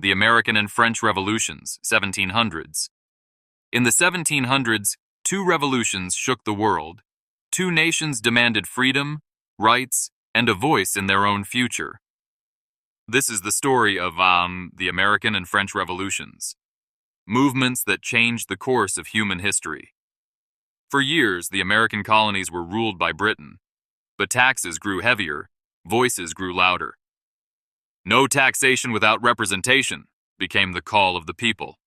the American and French Revolutions, 1700s. In the 1700s, two revolutions shook the world. Two nations demanded freedom, rights, and a voice in their own future. This is the story of the American and French Revolutions, movements that changed the course of human history. For years, the American colonies were ruled by Britain, but taxes grew heavier, voices grew louder. No taxation without representation became the call of the people.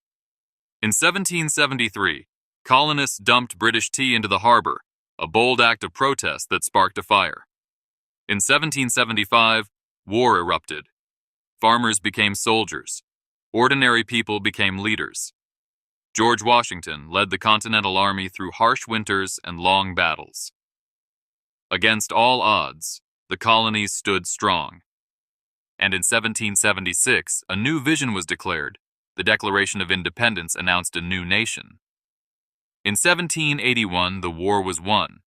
In 1773, colonists dumped British tea into the harbor, a bold act of protest that sparked a fire. In 1775, war erupted. Farmers became soldiers. Ordinary people became leaders. George Washington led the Continental Army through harsh winters and long battles. Against all odds, the colonies stood strong. And in 1776, a new vision was declared. The Declaration of Independence announced a new nation. In 1781, the war was won.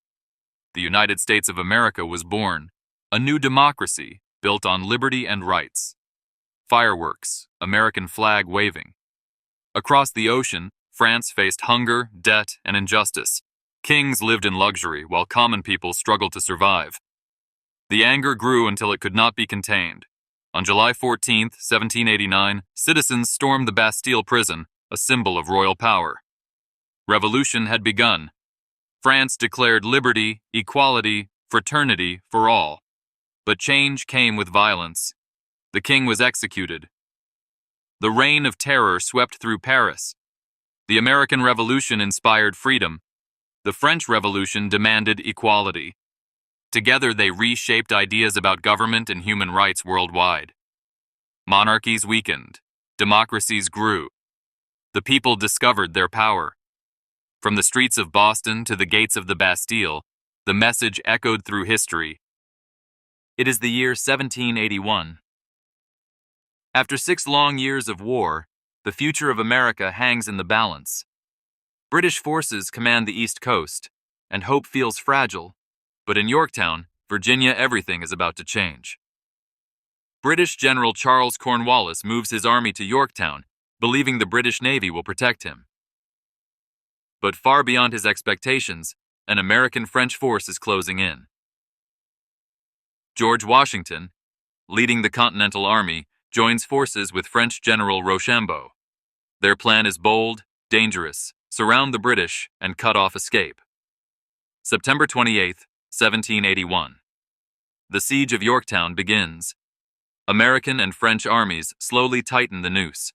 The United States of America was born, a new democracy built on liberty and rights. Fireworks, American flag waving. Across the ocean, France faced hunger, debt, and injustice. Kings lived in luxury while common people struggled to survive. The anger grew until it could not be contained. On July 14, 1789, citizens stormed the Bastille prison, a symbol of royal power. Revolution had begun. France declared liberty, equality, fraternity for all. But change came with violence. The king was executed. The reign of terror swept through Paris. The American Revolution inspired freedom. The French Revolution demanded equality. Together they reshaped ideas about government and human rights worldwide. Monarchies weakened. Democracies grew. The people discovered their power. From the streets of Boston to the gates of the Bastille, the message echoed through history. It is the year 1781. After 6 long years of war, the future of America hangs in the balance. British forces command the East Coast, and hope feels fragile. But in Yorktown, Virginia, everything is about to change. British General Charles Cornwallis moves his army to Yorktown, believing the British Navy will protect him. But far beyond his expectations, an American-French force is closing in. George Washington, leading the Continental Army, joins forces with French General Rochambeau. Their plan is bold, dangerous: surround the British and cut off escape. September 28, 1781. The siege of Yorktown begins. American and French armies slowly tighten the noose.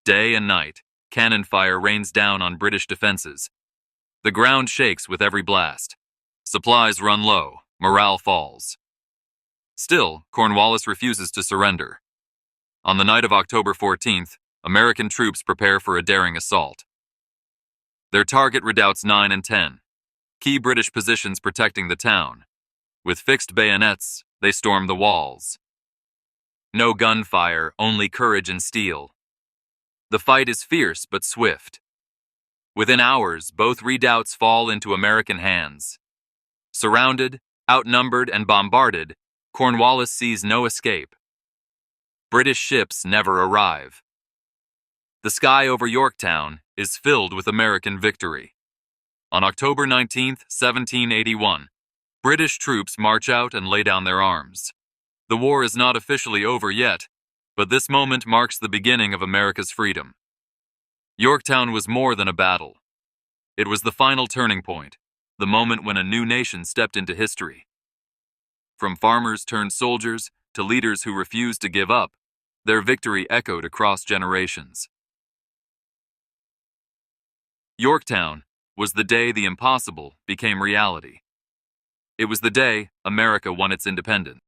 Day and night, cannon fire rains down on British defenses. The ground shakes with every blast. Supplies run low, morale falls. Still, Cornwallis refuses to surrender. On the night of October 14th, American troops prepare for a daring assault. Their target redoubts 9 and 10, key British positions protecting the town. With fixed bayonets, they storm the walls. No gunfire, only courage and steel. The fight is fierce but swift. Within hours, both redoubts fall into American hands. Surrounded, outnumbered, and bombarded, Cornwallis sees no escape. British ships never arrive. The sky over Yorktown is filled with American victory. On October 19, 1781, British troops march out and lay down their arms. The war is not officially over yet, but this moment marks the beginning of America's freedom. Yorktown was more than a battle. It was the final turning point, the moment when a new nation stepped into history. From farmers turned soldiers to leaders who refused to give up, their victory echoed across generations. Yorktown was the day the impossible became reality. It was the day America won its independence.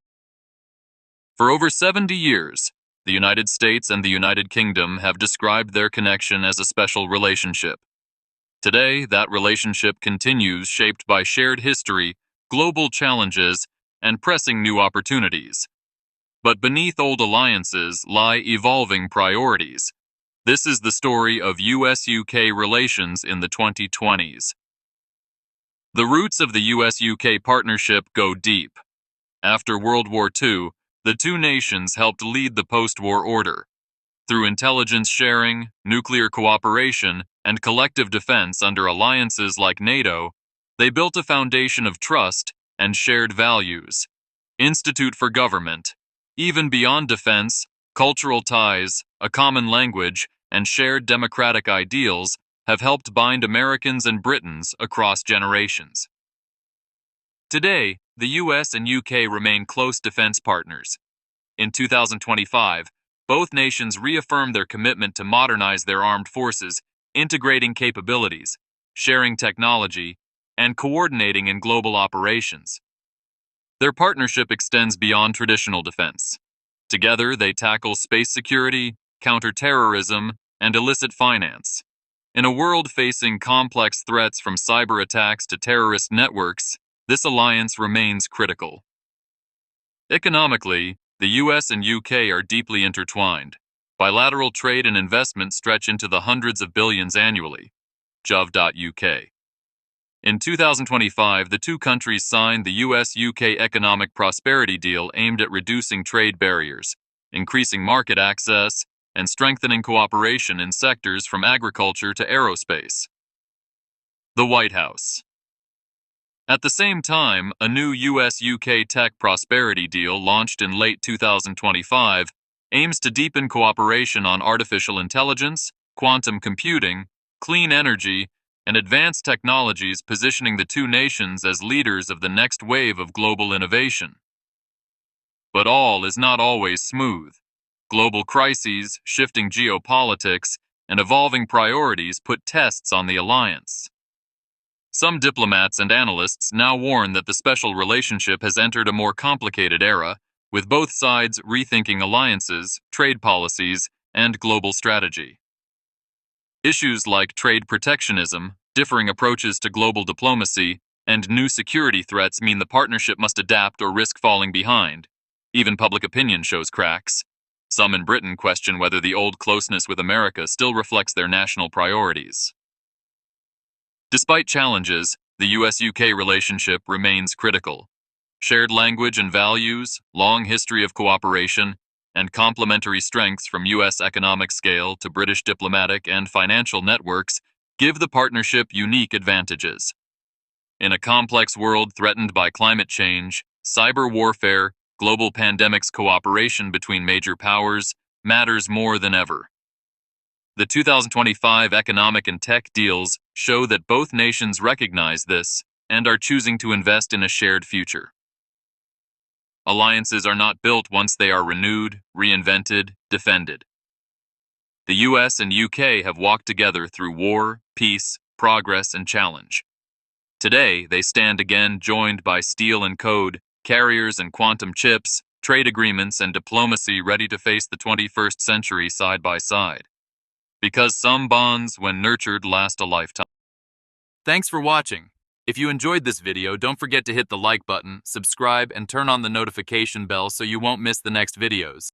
For over 70 years, the United States and the United Kingdom have described their connection as a special relationship. Today, that relationship continues, shaped by shared history, global challenges, and pressing new opportunities. But beneath old alliances lie evolving priorities. This is the story of US-UK relations in the 2020s. The roots of the US-UK partnership go deep. After World War II, the two nations helped lead the post-war order. Through intelligence sharing, nuclear cooperation, and collective defense under alliances like NATO, they built a foundation of trust and shared values. Institute for government. Even beyond defense, cultural ties, a common language, and shared democratic ideals have helped bind Americans and Britons across generations. Today, the US and UK remain close defense partners. In 2025, both nations reaffirmed their commitment to modernize their armed forces, integrating capabilities, sharing technology, and coordinating in global operations. Their partnership extends beyond traditional defense. Together, they tackle space security, counterterrorism, and illicit finance. In a world facing complex threats from cyber attacks to terrorist networks, this alliance remains critical. Economically, the US and UK are deeply intertwined. Bilateral trade and investment stretch into the hundreds of billions annually. Gov.uk. In 2025, the two countries signed the US-UK Economic Prosperity Deal aimed at reducing trade barriers, increasing market access, and strengthening cooperation in sectors from agriculture to aerospace. The White House. At the same time, a new US-UK Tech Prosperity Deal launched in late 2025 aims to deepen cooperation on artificial intelligence, quantum computing, clean energy, and advanced technologies, positioning the two nations as leaders of the next wave of global innovation. But all is not always smooth. Global crises, shifting geopolitics, and evolving priorities put tests on the alliance. Some diplomats and analysts now warn that the special relationship has entered a more complicated era, with both sides rethinking alliances, trade policies, and global strategy. Issues like trade protectionism, differing approaches to global diplomacy, and new security threats mean the partnership must adapt or risk falling behind. Even public opinion shows cracks. Some in Britain question whether the old closeness with America still reflects their national priorities. Despite challenges, the US-UK relationship remains critical. Shared language and values, long history of cooperation, and complementary strengths from US economic scale to British diplomatic and financial networks give the partnership unique advantages. In a complex world threatened by climate change, cyber warfare, global pandemics, cooperation between major powers matters more than ever. The 2025 economic and tech deals show that both nations recognize this and are choosing to invest in a shared future. Alliances are not built once they are renewed, reinvented, defended. The US and UK have walked together through war, peace, progress, and challenge. Today, they stand again joined by steel and code, carriers and quantum chips, trade agreements, and diplomacy ready to face the 21st century side by side. Because some bonds, when nurtured, last a lifetime. Thanks for watching. If you enjoyed this video, don't forget to hit the like button, subscribe, and turn on the notification bell so you won't miss the next videos.